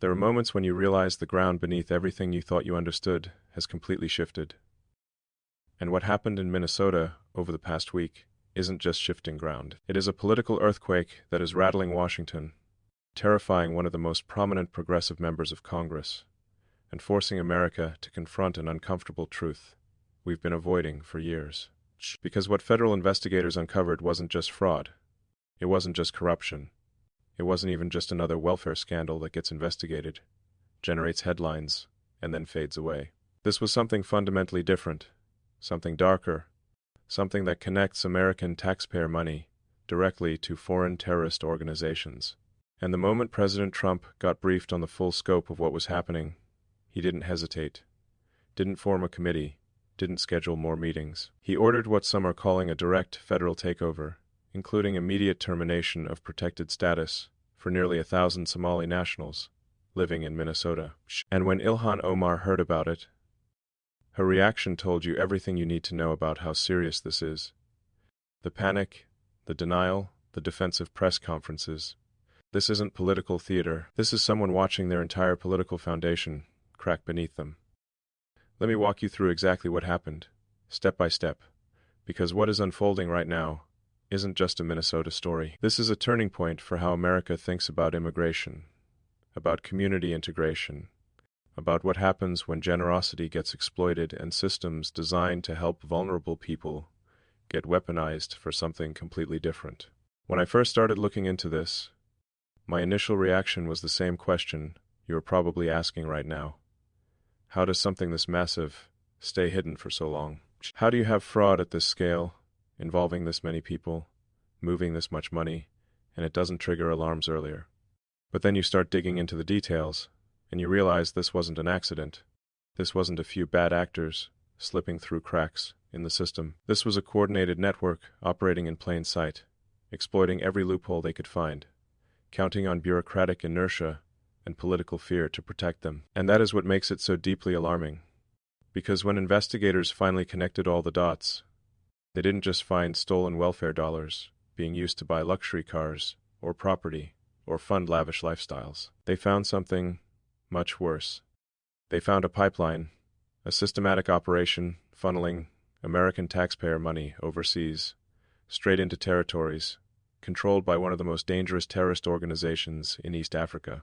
There are moments when you realize the ground beneath everything you thought you understood has completely shifted. And what happened in Minnesota over the past week isn't just shifting ground. It is a political earthquake that is rattling Washington, terrifying one of the most prominent progressive members of Congress, and forcing America to confront an uncomfortable truth we've been avoiding for years. Because what federal investigators uncovered wasn't just fraud. It wasn't just corruption. It wasn't even just another welfare scandal that gets investigated, generates headlines, and then fades away. This was something fundamentally different, something darker, something that connects American taxpayer money directly to foreign terrorist organizations. And the moment President Trump got briefed on the full scope of what was happening, he didn't hesitate, didn't form a committee, didn't schedule more meetings. He ordered what some are calling a direct federal takeover, including immediate termination of protected status for nearly 1,000 Somali nationals living in Minnesota. And when Ilhan Omar heard about it, her reaction told you everything you need to know about how serious this is. The panic, the denial, the defensive press conferences. This isn't political theater. This is someone watching their entire political foundation crack beneath them. Let me walk you through exactly what happened, step by step, because what is unfolding right now isn't just a Minnesota story. This is a turning point for how America thinks about immigration, about community integration, about what happens when generosity gets exploited and systems designed to help vulnerable people get weaponized for something completely different. When I first started looking into this, my initial reaction was the same question you are probably asking right now. How does something this massive stay hidden for so long? How do you have fraud at this scale, involving this many people, moving this much money, and it doesn't trigger alarms earlier? But then you start digging into the details, and you realize this wasn't an accident. This wasn't a few bad actors slipping through cracks in the system. This was a coordinated network operating in plain sight, exploiting every loophole they could find, counting on bureaucratic inertia and political fear to protect them. And that is what makes it so deeply alarming. Because when investigators finally connected all the dots, they didn't just find stolen welfare dollars being used to buy luxury cars or property or fund lavish lifestyles. They found something much worse. They found a pipeline, a systematic operation funneling American taxpayer money overseas, straight into territories controlled by one of the most dangerous terrorist organizations in East Africa.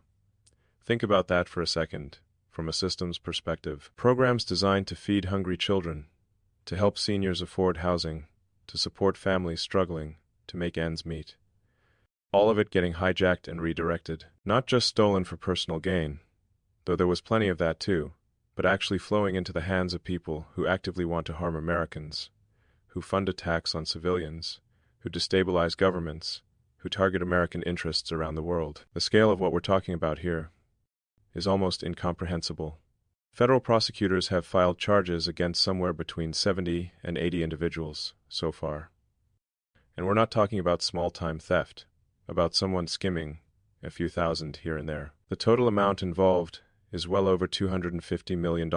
Think about that for a second, from a systems perspective. Programs designed to feed hungry children, to help seniors afford housing, to support families struggling to make ends meet. All of it getting hijacked and redirected. Not just stolen for personal gain, though there was plenty of that too, but actually flowing into the hands of people who actively want to harm Americans, who fund attacks on civilians, who destabilize governments, who target American interests around the world. The scale of what we're talking about here is almost incomprehensible. Federal prosecutors have filed charges against somewhere between 70 and 80 individuals so far. And we're not talking about small-time theft, about someone skimming a few thousand here and there. The total amount involved is well over $250 million.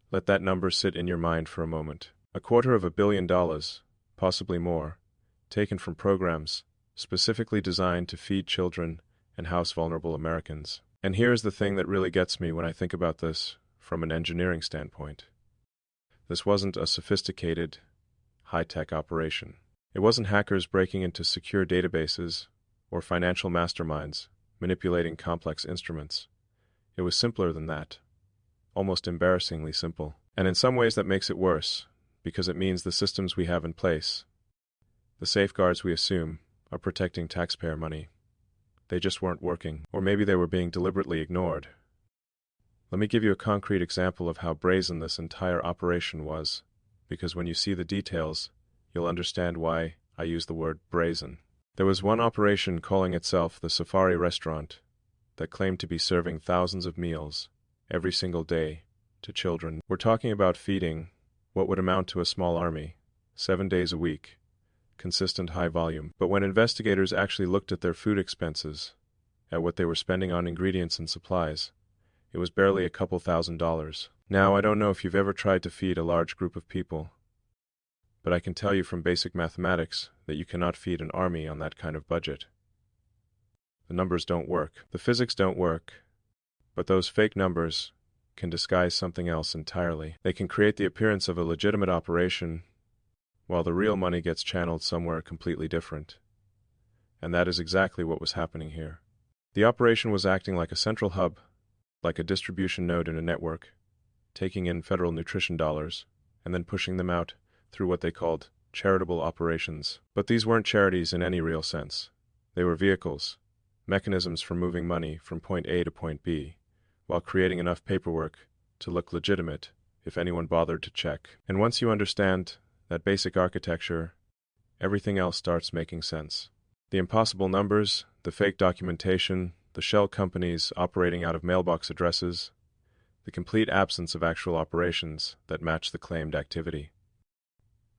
Let that number sit in your mind for a moment. $250 million, possibly more, taken from programs specifically designed to feed children and house vulnerable Americans. And here's the thing that really gets me when I think about this from an engineering standpoint. This wasn't a sophisticated, high-tech operation. It wasn't hackers breaking into secure databases or financial masterminds manipulating complex instruments. It was simpler than that, almost embarrassingly simple. And in some ways that makes it worse, because it means the systems we have in place, the safeguards we assume, are protecting taxpayer money. They just weren't working, or maybe they were being deliberately ignored. Let me give you a concrete example of how brazen this entire operation was, because when you see the details, you'll understand why I use the word brazen. There was one operation calling itself the Safari Restaurant that claimed to be serving thousands of meals every single day to children. We're talking about feeding what would amount to a small army, 7 days a week, consistent high volume. But when investigators actually looked at their food expenses, at what they were spending on ingredients and supplies, it was barely a couple $1,000s. Now, I don't know if you've ever tried to feed a large group of people, but I can tell you from basic mathematics that you cannot feed an army on that kind of budget. The numbers don't work. The physics don't work. But those fake numbers can disguise something else entirely. They can create the appearance of a legitimate operation, while the real money gets channeled somewhere completely different. And that is exactly what was happening here. The operation was acting like a central hub, like a distribution node in a network, taking in federal nutrition dollars, and then pushing them out through what they called charitable operations. But these weren't charities in any real sense. They were vehicles, mechanisms for moving money from point A to point B, while creating enough paperwork to look legitimate if anyone bothered to check. And once you understand that basic architecture, everything else starts making sense. The impossible numbers, the fake documentation, the shell companies operating out of mailbox addresses, the complete absence of actual operations that match the claimed activity.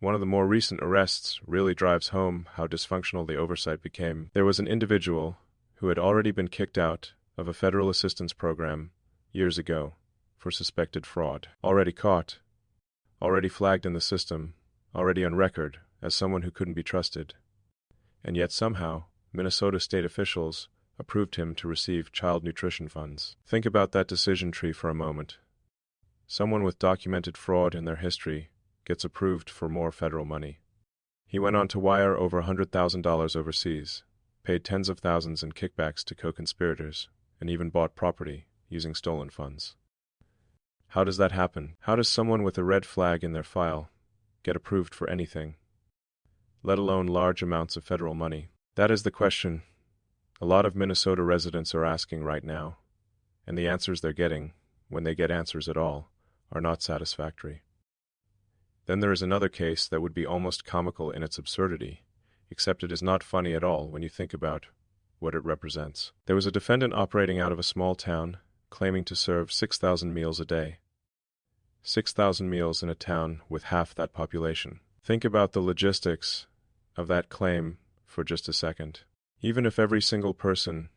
One of the more recent arrests really drives home how dysfunctional the oversight became. There was an individual who had already been kicked out of a federal assistance program years ago for suspected fraud, already caught, already flagged in the system, already on record as someone who couldn't be trusted. And yet somehow, Minnesota state officials approved him to receive child nutrition funds. Think about that decision tree for a moment. Someone with documented fraud in their history gets approved for more federal money. He went on to wire over $100,000 overseas, paid tens of thousands in kickbacks to co-conspirators, and even bought property using stolen funds. How does that happen? How does someone with a red flag in their file get approved for anything, let alone large amounts of federal money? That is the question a lot of Minnesota residents are asking right now, and the answers they're getting, when they get answers at all, are not satisfactory. Then there is another case that would be almost comical in its absurdity, except it is not funny at all when you think about what it represents. There was a defendant operating out of a small town, claiming to serve 6,000 meals a day. 6,000 meals in a town with half that population. Think about the logistics of that claim for just a second. Even if every single person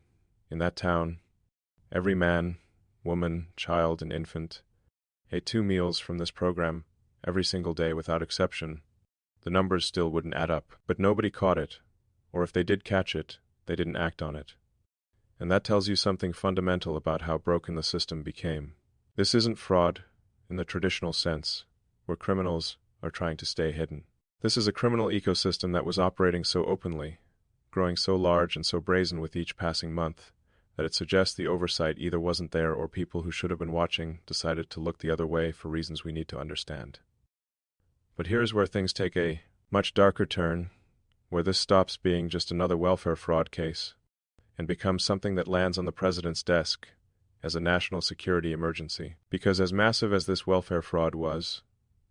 in that town, every man, woman, child, and infant, ate 2 meals from this program every single day without exception, the numbers still wouldn't add up. But nobody caught it, or if they did catch it, they didn't act on it. And that tells you something fundamental about how broken the system became. This isn't fraud in the traditional sense, where criminals are trying to stay hidden. This is a criminal ecosystem that was operating so openly, growing so large and so brazen with each passing month, that it suggests the oversight either wasn't there or people who should have been watching decided to look the other way for reasons we need to understand. But here's where things take a much darker turn, where this stops being just another welfare fraud case and becomes something that lands on the president's desk as a national security emergency. Because as massive as this welfare fraud was,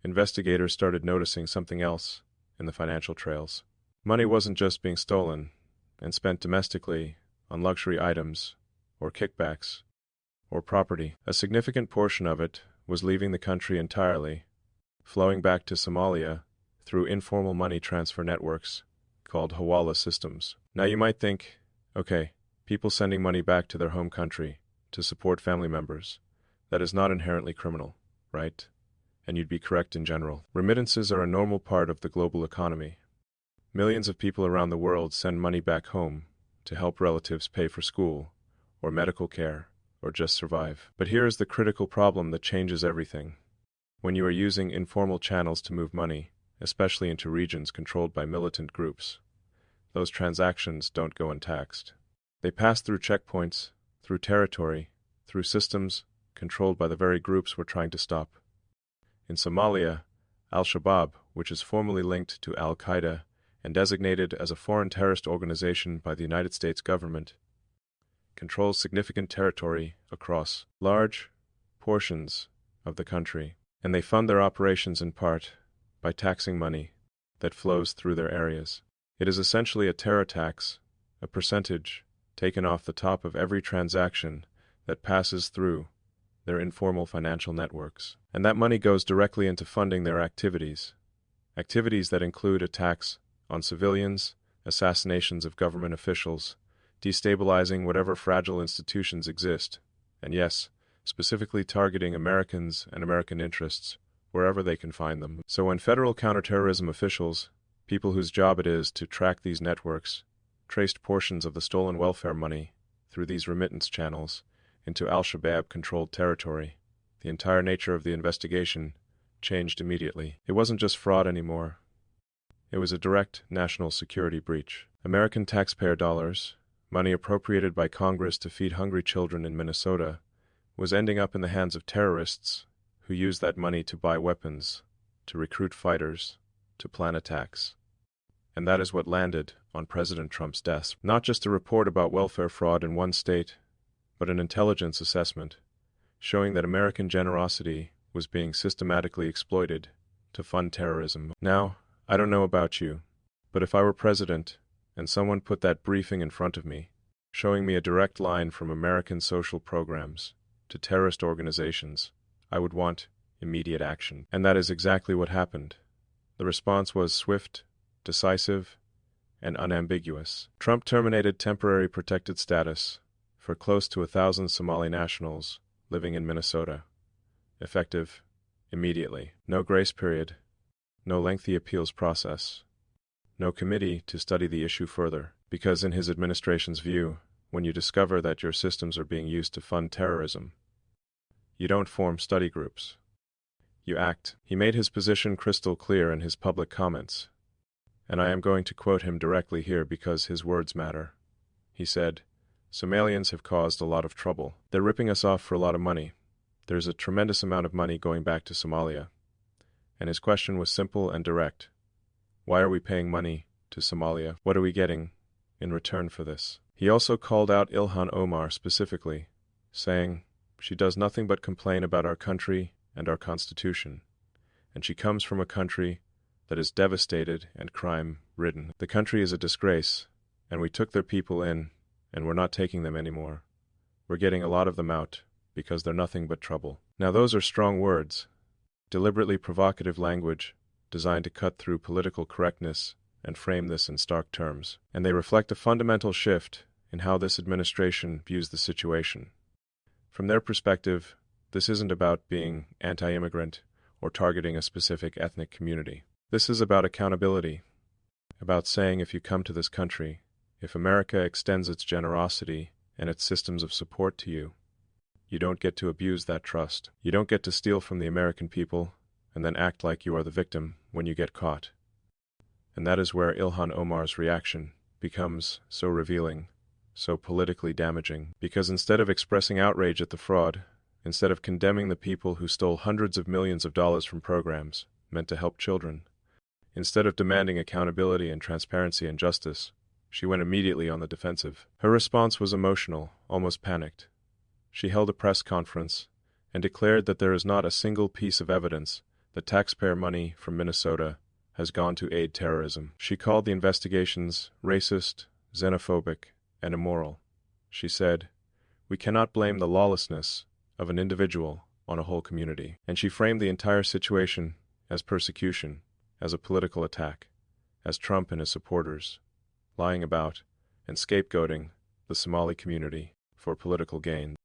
investigators started noticing something else in the financial trails. Money wasn't just being stolen and spent domestically on luxury items or kickbacks or property. A significant portion of it was leaving the country entirely, flowing back to Somalia through informal money transfer networks called hawala systems. Now you might think, okay, people sending money back to their home country to support family members, that is not inherently criminal, right? And you'd be correct in general. Remittances are a normal part of the global economy. Millions of people around the world send money back home to help relatives pay for school, or medical care, or just survive. But here is the critical problem that changes everything. When you are using informal channels to move money, especially into regions controlled by militant groups, those transactions don't go untaxed. They pass through checkpoints, through territory, through systems controlled by the very groups we're trying to stop. In Somalia, Al-Shabaab, which is formally linked to Al-Qaeda and designated as a foreign terrorist organization by the United States government, controls significant territory across large portions of the country, and they fund their operations in part by taxing money that flows through their areas. It is essentially a terror tax, a percentage taken off the top of every transaction that passes through their informal financial networks. And that money goes directly into funding their activities that include attacks on civilians, assassinations of government officials, destabilizing whatever fragile institutions exist, and yes, specifically targeting Americans and American interests wherever they can find them. So when federal counterterrorism officials, people whose job it is to track these networks, traced portions of the stolen welfare money through these remittance channels into Al-Shabaab-controlled territory. The entire nature of the investigation changed immediately. It wasn't just fraud anymore. It was a direct national security breach. American taxpayer dollars, money appropriated by Congress to feed hungry children in Minnesota, was ending up in the hands of terrorists who used that money to buy weapons, to recruit fighters, to plan attacks. And that is what landed on President Trump's desk. Not just a report about welfare fraud in one state, but an intelligence assessment showing that American generosity was being systematically exploited to fund terrorism. Now, I don't know about you, but if I were president and someone put that briefing in front of me, showing me a direct line from American social programs to terrorist organizations, I would want immediate action. And that is exactly what happened. The response was swift, decisive, and unambiguous. Trump terminated temporary protected status for close to 1,000 Somali nationals living in Minnesota, effective immediately. No grace period, no lengthy appeals process, no committee to study the issue further, because in his administration's view, when you discover that your systems are being used to fund terrorism, you don't form study groups. You act. He made his position crystal clear in his public comments, and I am going to quote him directly here because his words matter. He said, "Somalians have caused a lot of trouble. They're ripping us off for a lot of money. There's a tremendous amount of money going back to Somalia." And his question was simple and direct. Why are we paying money to Somalia? What are we getting in return for this? He also called out Ilhan Omar specifically, saying, "She does nothing but complain about our country and our constitution, and she comes from a country that is devastated and crime-ridden. The country is a disgrace, and we took their people in, and we're not taking them anymore. We're getting a lot of them out, because they're nothing but trouble." Now those are strong words, deliberately provocative language designed to cut through political correctness and frame this in stark terms. And they reflect a fundamental shift in how this administration views the situation. From their perspective, this isn't about being anti-immigrant or targeting a specific ethnic community. This is about accountability, about saying if you come to this country, if America extends its generosity and its systems of support to you, you don't get to abuse that trust. You don't get to steal from the American people and then act like you are the victim when you get caught. And that is where Ilhan Omar's reaction becomes so revealing, so politically damaging, because instead of expressing outrage at the fraud, instead of condemning the people who stole hundreds of millions of dollars from programs meant to help children, instead of demanding accountability and transparency and justice, she went immediately on the defensive. Her response was emotional, almost panicked. She held a press conference and declared that there is not a single piece of evidence that taxpayer money from Minnesota has gone to aid terrorism. She called the investigations racist, xenophobic, and immoral. She said, "We cannot blame the lawlessness of an individual on a whole community." And she framed the entire situation as persecution, as a political attack, as Trump and his supporters lying about and scapegoating the Somali community for political gain.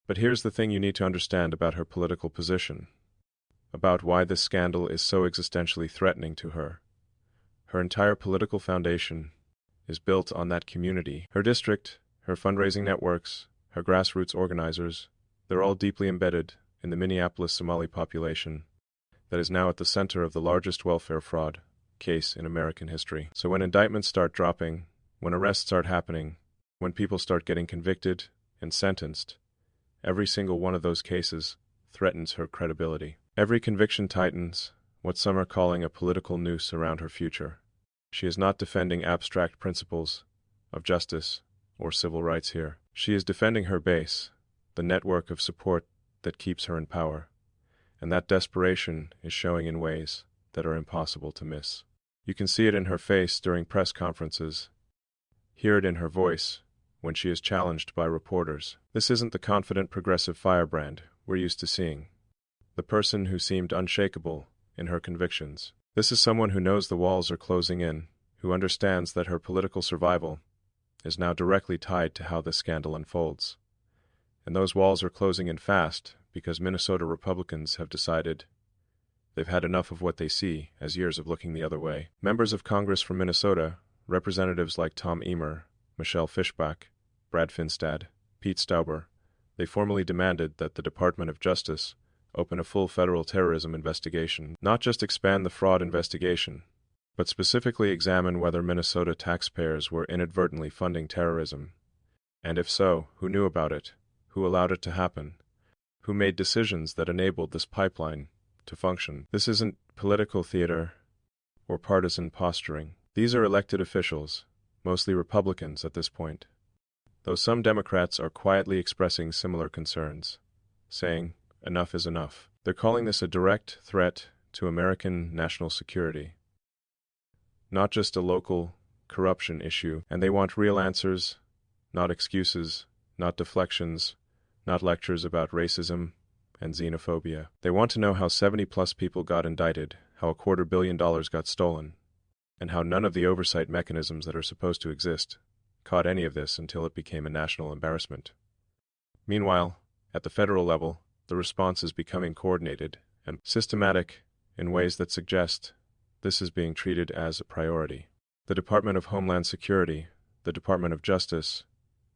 But here's the thing you need to understand about her political position, about why this scandal is so existentially threatening to her. Her entire political foundation is built on that community. Her district, her fundraising networks, her grassroots organizers, they're all deeply embedded in the Minneapolis Somali population that is now at the center of the largest welfare fraud case in American history. So when indictments start dropping, when arrests start happening, when people start getting convicted and sentenced, every single one of those cases threatens her credibility. Every conviction tightens what some are calling a political noose around her future. She is not defending abstract principles of justice or civil rights here. She is defending her base, the network of support that keeps her in power, and that desperation is showing in ways that are impossible to miss. You can see it in her face during press conferences, hear it in her voice when she is challenged by reporters. This isn't the confident progressive firebrand we're used to seeing, the person who seemed unshakable in her convictions. This is someone who knows the walls are closing in, who understands that her political survival is now directly tied to how this scandal unfolds. And those walls are closing in fast because Minnesota Republicans have decided they've had enough of what they see as years of looking the other way. Members of Congress from Minnesota representatives like Tom Emer, Michelle Fischbach, Brad Finstad, Pete Stauber, they formally demanded that the Department of Justice open a full federal terrorism investigation, not just expand the fraud investigation, but specifically examine whether Minnesota taxpayers were inadvertently funding terrorism, and if so, who knew about it, who allowed it to happen, who made decisions that enabled this pipeline to function. This isn't political theater or partisan posturing. These are elected officials, mostly Republicans at this point, though some Democrats are quietly expressing similar concerns, saying, enough is enough. They're calling this a direct threat to American national security, not just a local corruption issue, and they want real answers, not excuses, not deflections, not lectures about racism and xenophobia. They want to know how 70-plus people got indicted, how $250 million got stolen, and how none of the oversight mechanisms that are supposed to exist caught any of this until it became a national embarrassment. Meanwhile, at the federal level, the response is becoming coordinated and systematic in ways that suggest this is being treated as a priority. The Department of Homeland Security, the Department of Justice,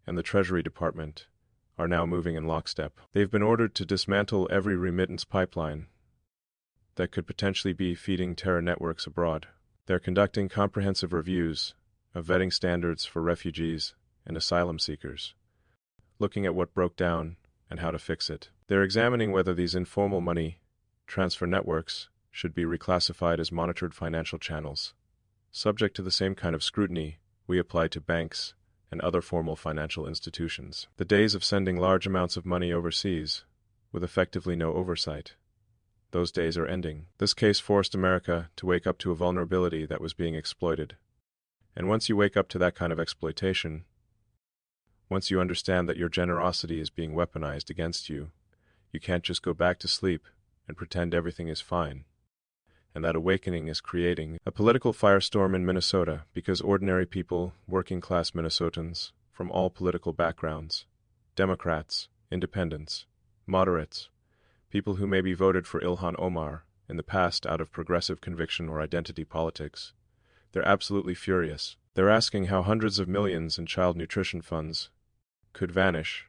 and the Treasury Department are now moving in lockstep. They've been ordered to dismantle every remittance pipeline that could potentially be feeding terror networks abroad. They're conducting comprehensive reviews of vetting standards for refugees and asylum seekers, looking at what broke down and how to fix it. They're examining whether these informal money transfer networks should be reclassified as monitored financial channels, subject to the same kind of scrutiny we apply to banks and other formal financial institutions. The days of sending large amounts of money overseas with effectively no oversight, those days are ending. This case forced America to wake up to a vulnerability that was being exploited. And once you wake up to that kind of exploitation, once you understand that your generosity is being weaponized against you, you can't just go back to sleep and pretend everything is fine. And that awakening is creating a political firestorm in Minnesota because ordinary people, working-class Minnesotans, from all political backgrounds, Democrats, independents, moderates, people who maybe voted for Ilhan Omar in the past out of progressive conviction or identity politics, they're absolutely furious. They're asking how hundreds of millions in child nutrition funds could vanish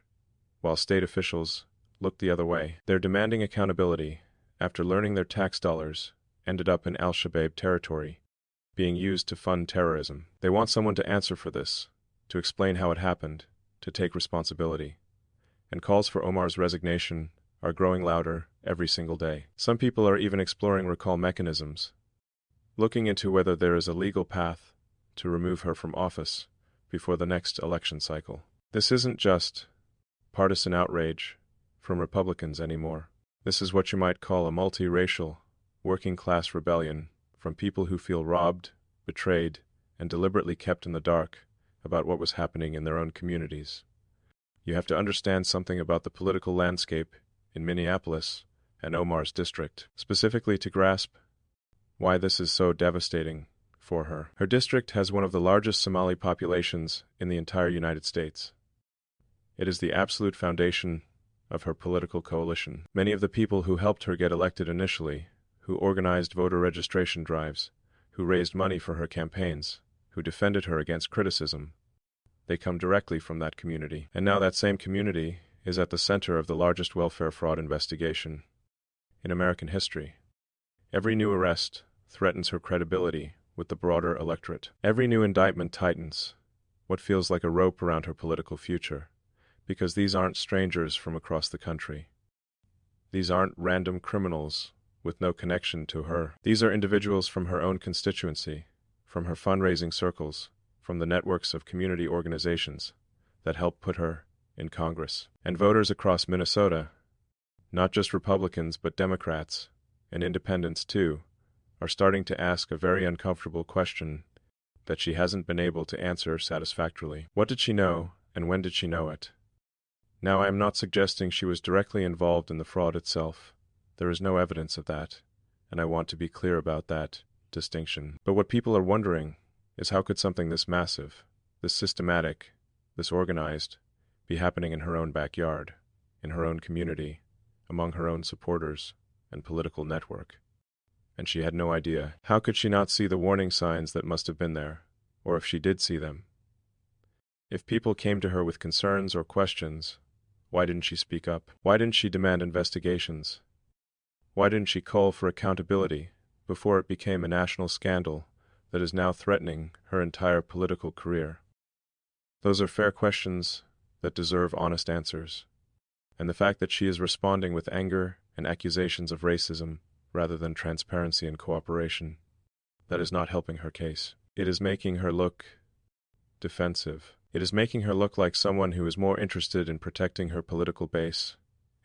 while state officials look the other way. They're demanding accountability after learning their tax dollars ended up in Al-Shabaab territory, being used to fund terrorism. They want someone to answer for this, to explain how it happened, to take responsibility. And calls for Omar's resignation are growing louder every single day. Some people are even exploring recall mechanisms, looking into whether there is a legal path to remove her from office before the next election cycle. This isn't just partisan outrage from Republicans anymore. This is what you might call a multiracial, working-class rebellion from people who feel robbed, betrayed, and deliberately kept in the dark about what was happening in their own communities. You have to understand something about the political landscape in Minneapolis and Omar's district, specifically to grasp why this is so devastating for her. Her district has one of the largest Somali populations in the entire United States. It is the absolute foundation of her political coalition. Many of the people who helped her get elected initially, who organized voter registration drives, who raised money for her campaigns, who defended her against criticism, they come directly from that community. And now that same community is at the center of the largest welfare fraud investigation in American history. Every new arrest threatens her credibility with the broader electorate. Every new indictment tightens what feels like a rope around her political future, because these aren't strangers from across the country. These aren't random criminals with no connection to her. These are individuals from her own constituency, from her fundraising circles, from the networks of community organizations that help put her in Congress. And voters across Minnesota, not just Republicans but Democrats and independents too, are starting to ask a very uncomfortable question that she hasn't been able to answer satisfactorily. What did she know, and when did she know it? Now, I am not suggesting she was directly involved in the fraud itself. There is no evidence of that, and I want to be clear about that distinction. But what people are wondering is how could something this massive, this systematic, this organized, be happening in her own backyard, in her own community, among her own supporters and political network? And she had no idea. How could she not see the warning signs that must have been there? or if she did see them. If people came to her with concerns or questions, why didn't she speak up? Why didn't she demand investigations? Why didn't she call for accountability before it became a national scandal that is now threatening her entire political career? Those are fair questions that deserve honest answers. And the fact that she is responding with anger and accusations of racism rather than transparency and cooperation, that is not helping her case. It is making her look defensive. It is making her look like someone who is more interested in protecting her political base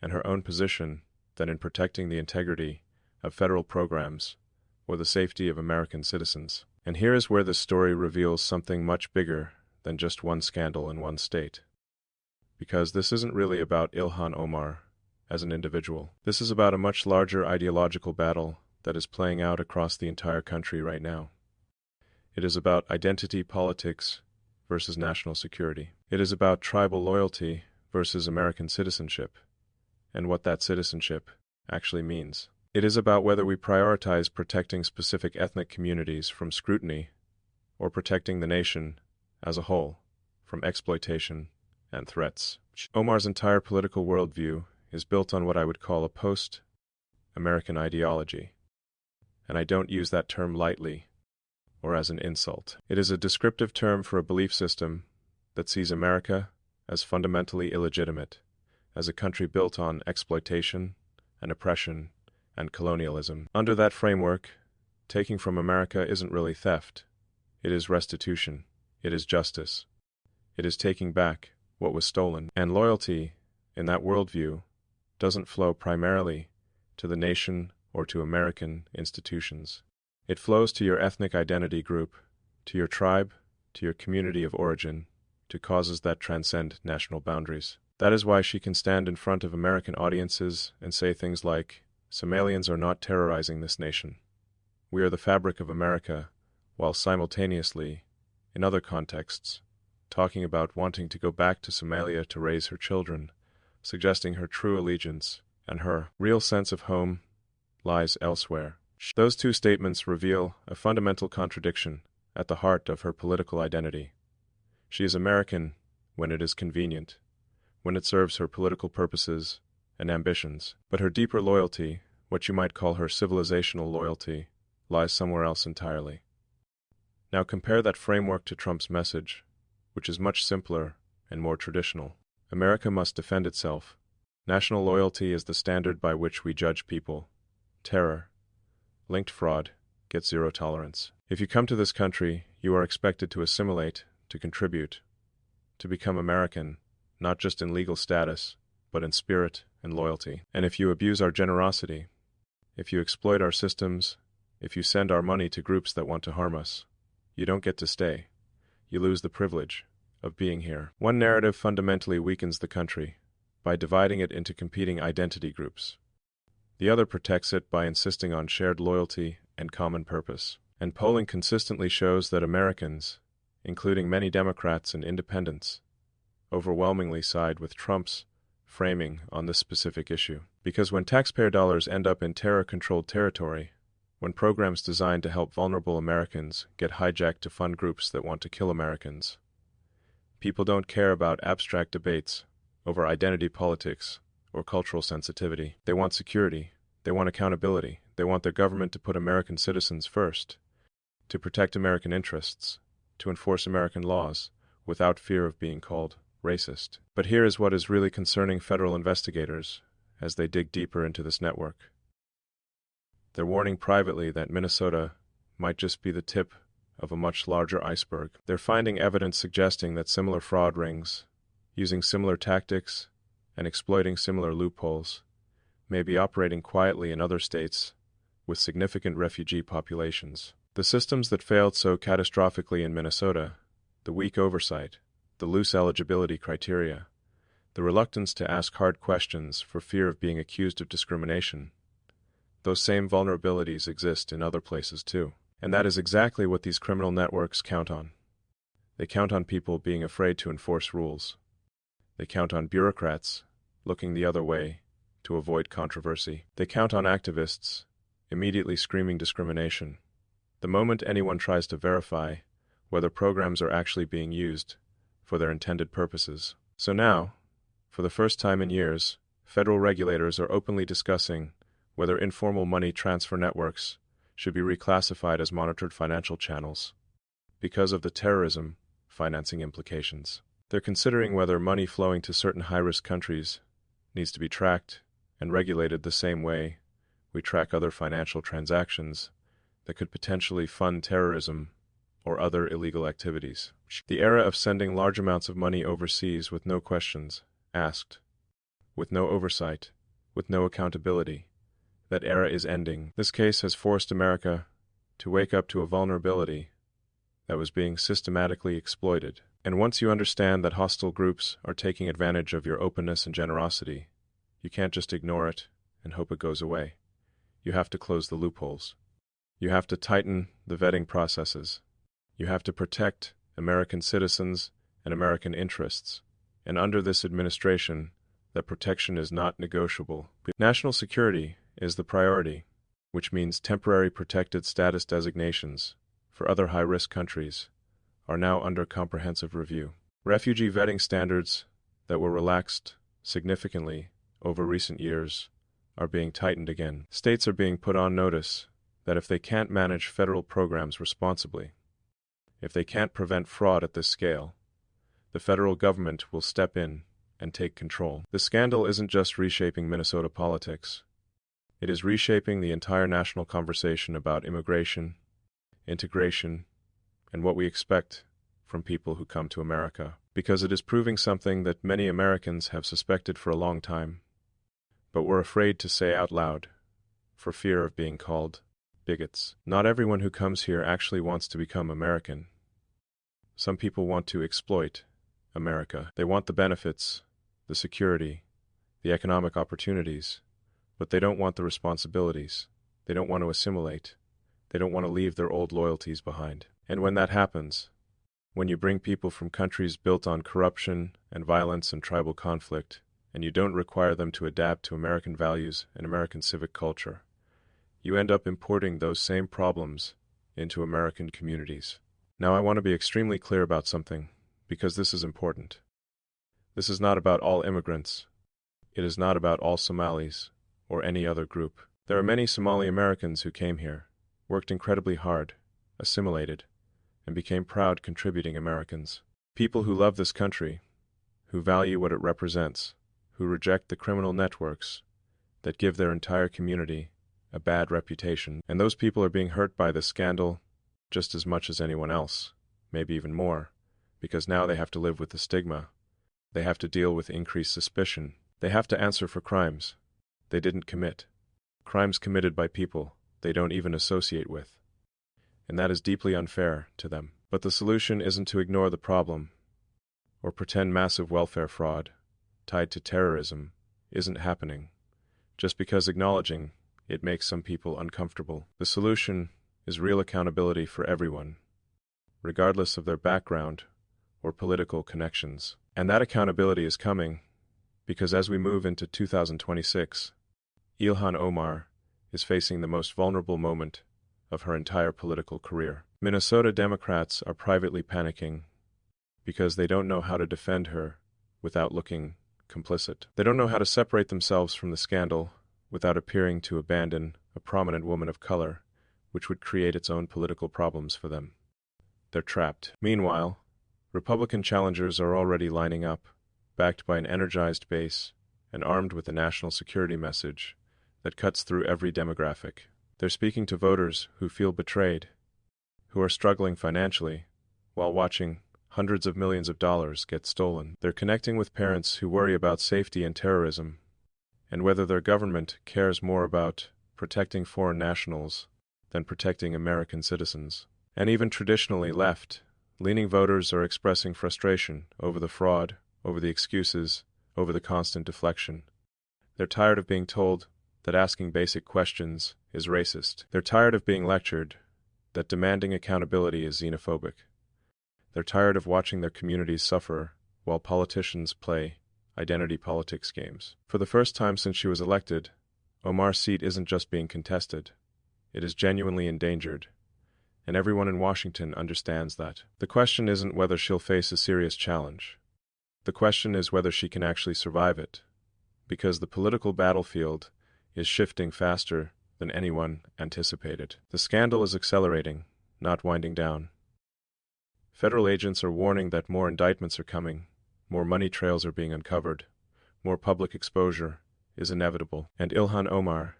and her own position than in protecting the integrity of federal programs or the safety of American citizens. And here is where this story reveals something much bigger than just one scandal in one state. Because this isn't really about Ilhan Omar as an individual. This is about a much larger ideological battle that is playing out across the entire country right now. It is about identity politics versus national security. It is about tribal loyalty versus American citizenship, and what that citizenship actually means. It is about whether we prioritize protecting specific ethnic communities from scrutiny or protecting the nation as a whole from exploitation and threats. Omar's entire political worldview is built on what I would call a post-American ideology, and I don't use that term lightly or as an insult. It is a descriptive term for a belief system that sees America as fundamentally illegitimate, as a country built on exploitation and oppression and colonialism. Under that framework, taking from America isn't really theft. It is restitution. It is justice. It is taking back what was stolen. And loyalty, in that worldview, doesn't flow primarily to the nation or to American institutions. It flows to your ethnic identity group, to your tribe, to your community of origin, to causes that transcend national boundaries. That is why she can stand in front of American audiences and say things like, Somalians are not terrorizing this nation. We are the fabric of America, while simultaneously, in other contexts, talking about wanting to go back to Somalia to raise her children, suggesting her true allegiance and her real sense of home lies elsewhere. Those two statements reveal a fundamental contradiction at the heart of her political identity. She is American when it is convenient, when it serves her political purposes and ambitions, but her deeper loyalty, what you might call her civilizational loyalty, lies somewhere else entirely. Now compare that framework to Trump's message, which is much simpler and more traditional. America must defend itself. National loyalty is the standard by which we judge people. Terror, linked fraud, gets zero tolerance. If you come to this country, you are expected to assimilate, to contribute, to become American, not just in legal status, but in spirit and loyalty. And if you abuse our generosity, if you exploit our systems, if you send our money to groups that want to harm us, you don't get to stay. You lose the privilege of being here. One narrative fundamentally weakens the country by dividing it into competing identity groups. The other protects it by insisting on shared loyalty and common purpose. And polling consistently shows that Americans, including many Democrats and independents, overwhelmingly side with Trump's framing on this specific issue. Because when taxpayer dollars end up in terror-controlled territory, when programs designed to help vulnerable Americans get hijacked to fund groups that want to kill Americans, people don't care about abstract debates over identity politics or cultural sensitivity. They want security. They want accountability. They want their government to put American citizens first, to protect American interests, to enforce American laws without fear of being called racist. But here is what is really concerning federal investigators as they dig deeper into this network. They're warning privately that Minnesota might just be the tip of a much larger iceberg. They're finding evidence suggesting that similar fraud rings, using similar tactics and exploiting similar loopholes, may be operating quietly in other states with significant refugee populations. The systems that failed so catastrophically in Minnesota, the weak oversight, the loose eligibility criteria, the reluctance to ask hard questions for fear of being accused of discrimination, those same vulnerabilities exist in other places too. And that is exactly what these criminal networks count on. They count on people being afraid to enforce rules. They count on bureaucrats looking the other way to avoid controversy. They count on activists immediately screaming discrimination the moment anyone tries to verify whether programs are actually being used for their intended purposes. So now, for the first time in years, federal regulators are openly discussing whether informal money transfer networks should be reclassified as monitored financial channels because of the terrorism financing implications. They're considering whether money flowing to certain high-risk countries needs to be tracked and regulated the same way we track other financial transactions that could potentially fund terrorism or other illegal activities. The era of sending large amounts of money overseas with no questions asked, with no oversight, with no accountability, that era is ending. This case has forced America to wake up to a vulnerability that was being systematically exploited. And once you understand that hostile groups are taking advantage of your openness and generosity, you can't just ignore it and hope it goes away. You have to close the loopholes. You have to tighten the vetting processes. You have to protect American citizens and American interests. And under this administration, that protection is not negotiable. National security is the priority, which means temporary protected status designations for other high-risk countries are now under comprehensive review. Refugee vetting standards that were relaxed significantly over recent years are being tightened again. States are being put on notice that if they can't manage federal programs responsibly, if they can't prevent fraud at this scale, the federal government will step in and take control. The scandal isn't just reshaping Minnesota politics. It is reshaping the entire national conversation about immigration, integration, and what we expect from people who come to America, because it is proving something that many Americans have suspected for a long time, but were afraid to say out loud for fear of being called bigots. Not everyone who comes here actually wants to become American. Some people want to exploit America. They want the benefits, the security, the economic opportunities, but they don't want the responsibilities. They don't want to assimilate. They don't want to leave their old loyalties behind. And when that happens, when you bring people from countries built on corruption and violence and tribal conflict, and you don't require them to adapt to American values and American civic culture, you end up importing those same problems into American communities. Now, I want to be extremely clear about something, because this is important. This is not about all immigrants. It is not about all Somalis or any other group. There are many Somali Americans who came here, worked incredibly hard, assimilated, and became proud contributing Americans. People who love this country, who value what it represents, who reject the criminal networks that give their entire community a bad reputation. And those people are being hurt by this scandal just as much as anyone else, maybe even more, because now they have to live with the stigma. They have to deal with increased suspicion. They have to answer for crimes they didn't commit, crimes committed by people they don't even associate with. And that is deeply unfair to them. But the solution isn't to ignore the problem or pretend massive welfare fraud tied to terrorism isn't happening, just because acknowledging it makes some people uncomfortable. The solution is real accountability for everyone, regardless of their background or political connections. And that accountability is coming because as we move into 2026, Ilhan Omar is facing the most vulnerable moment of her entire political career. Minnesota Democrats are privately panicking because they don't know how to defend her without looking complicit. They don't know how to separate themselves from the scandal without appearing to abandon a prominent woman of color, which would create its own political problems for them. They're trapped. Meanwhile, Republican challengers are already lining up, backed by an energized base and armed with a national security message that cuts through every demographic. They're speaking to voters who feel betrayed, who are struggling financially, while watching hundreds of millions of dollars get stolen. They're connecting with parents who worry about safety and terrorism, and whether their government cares more about protecting foreign nationals than protecting American citizens. And even traditionally left-leaning voters are expressing frustration over the fraud, over the excuses, over the constant deflection. They're tired of being told that asking basic questions is racist. They're tired of being lectured that demanding accountability is xenophobic. They're tired of watching their communities suffer while politicians play identity politics games. For the first time since she was elected, Omar's seat isn't just being contested. It is genuinely endangered. and everyone in Washington understands that. The question isn't whether she'll face a serious challenge. The question is whether she can actually survive it, because the political battlefield is shifting faster than anyone anticipated. The scandal is accelerating, not winding down. Federal agents are warning that more indictments are coming, more money trails are being uncovered, more public exposure is inevitable, and Ilhan Omar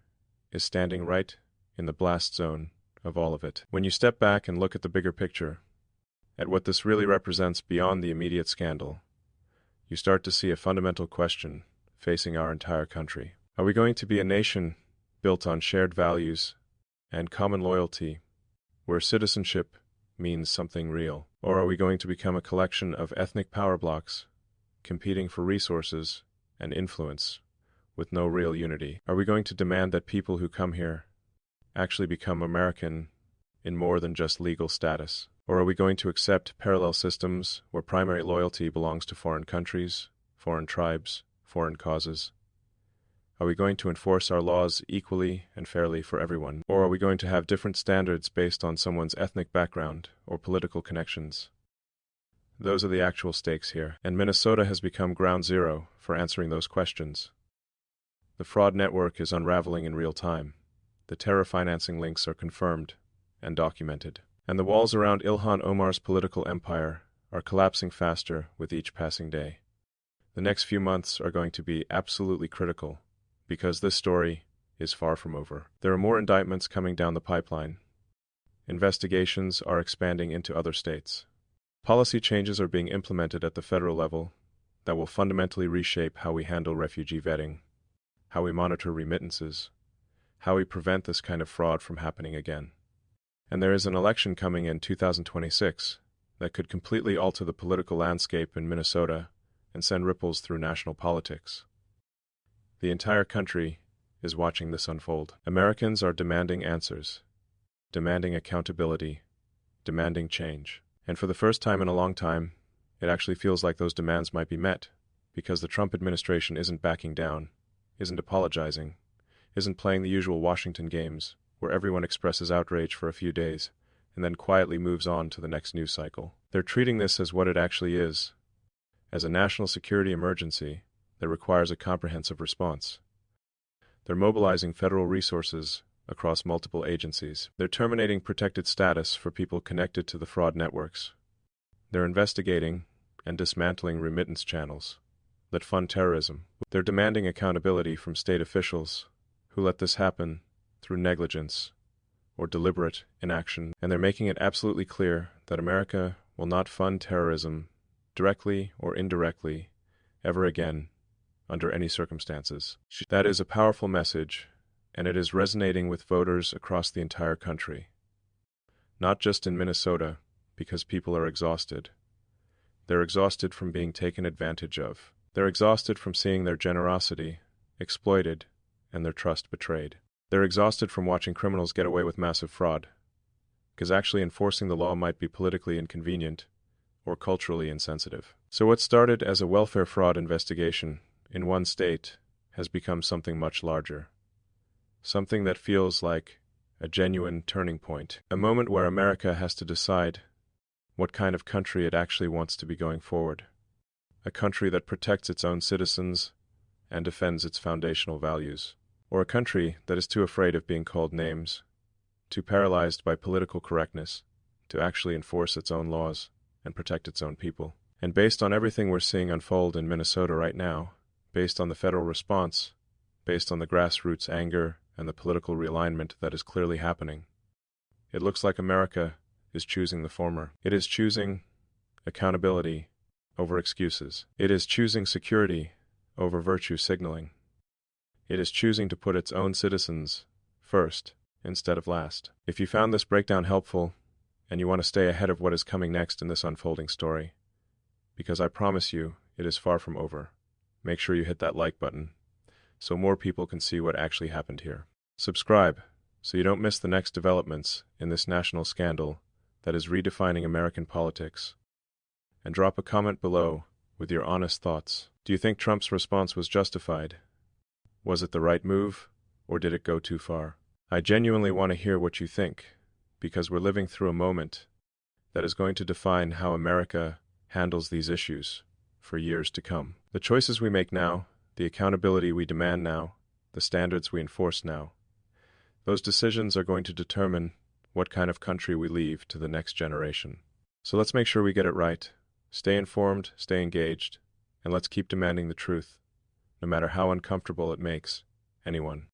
is standing right in the blast zone of all of it. When you step back and look at the bigger picture, at what this really represents beyond the immediate scandal, you start to see a fundamental question facing our entire country. Are we going to be a nation built on shared values and common loyalty, where citizenship means something real? Or are we going to become a collection of ethnic power blocks, competing for resources and influence, with no real unity? Are we going to demand that people who come here actually become American in more than just legal status? Or are we going to accept parallel systems where primary loyalty belongs to foreign countries, foreign tribes, foreign causes? Are we going to enforce our laws equally and fairly for everyone? Or are we going to have different standards based on someone's ethnic background or political connections? Those are the actual stakes here, and Minnesota has become ground zero for answering those questions. The fraud network is unraveling in real time. The terror financing links are confirmed and documented, and the walls around Ilhan Omar's political empire are collapsing faster with each passing day. The next few months are going to be absolutely critical, because this story is far from over. There are more indictments coming down the pipeline. Investigations are expanding into other states. Policy changes are being implemented at the federal level that will fundamentally reshape how we handle refugee vetting, how we monitor remittances, how we prevent this kind of fraud from happening again. And there is an election coming in 2026 that could completely alter the political landscape in Minnesota and send ripples through national politics. The entire country is watching this unfold. Americans are demanding answers, demanding accountability, demanding change. And for the first time in a long time, it actually feels like those demands might be met, because the Trump administration isn't backing down, isn't apologizing, isn't playing the usual Washington games, where everyone expresses outrage for a few days and then quietly moves on to the next news cycle. They're treating this as what it actually is, as a national security emergency that requires a comprehensive response. They're mobilizing federal resources across multiple agencies. They're terminating protected status for people connected to the fraud networks. They're investigating and dismantling remittance channels that fund terrorism. They're demanding accountability from state officials who let this happen through negligence or deliberate inaction. And they're making it absolutely clear that America will not fund terrorism directly or indirectly ever again under any circumstances. That is a powerful message, and it is resonating with voters across the entire country. Not just in Minnesota, because people are exhausted. They're exhausted from being taken advantage of. They're exhausted from seeing their generosity exploited and their trust betrayed. They're exhausted from watching criminals get away with massive fraud, because actually enforcing the law might be politically inconvenient or culturally insensitive. So what started as a welfare fraud investigation in one state has become something much larger. Something that feels like a genuine turning point. A moment where America has to decide what kind of country it actually wants to be going forward. A country that protects its own citizens and defends its foundational values. Or a country that is too afraid of being called names, too paralyzed by political correctness, to actually enforce its own laws and protect its own people. And based on everything we're seeing unfold in Minnesota right now, based on the federal response, based on the grassroots anger and the political realignment that is clearly happening, it looks like America is choosing the former. It is choosing accountability over excuses. It is choosing security over virtue signaling. It is choosing to put its own citizens first instead of last. If you found this breakdown helpful, and you want to stay ahead of what is coming next in this unfolding story, because I promise you, it is far from over, make sure you hit that like button so more people can see what actually happened here. Subscribe so you don't miss the next developments in this national scandal that is redefining American politics. And drop a comment below with your honest thoughts. Do you think Trump's response was justified? Was it the right move, or did it go too far? I genuinely want to hear what you think. because we're living through a moment that is going to define how America handles these issues for years to come. The choices we make now, the accountability we demand now, the standards we enforce now, those decisions are going to determine what kind of country we leave to the next generation. So let's make sure we get it right. Stay informed, stay engaged, and let's keep demanding the truth, no matter how uncomfortable it makes anyone.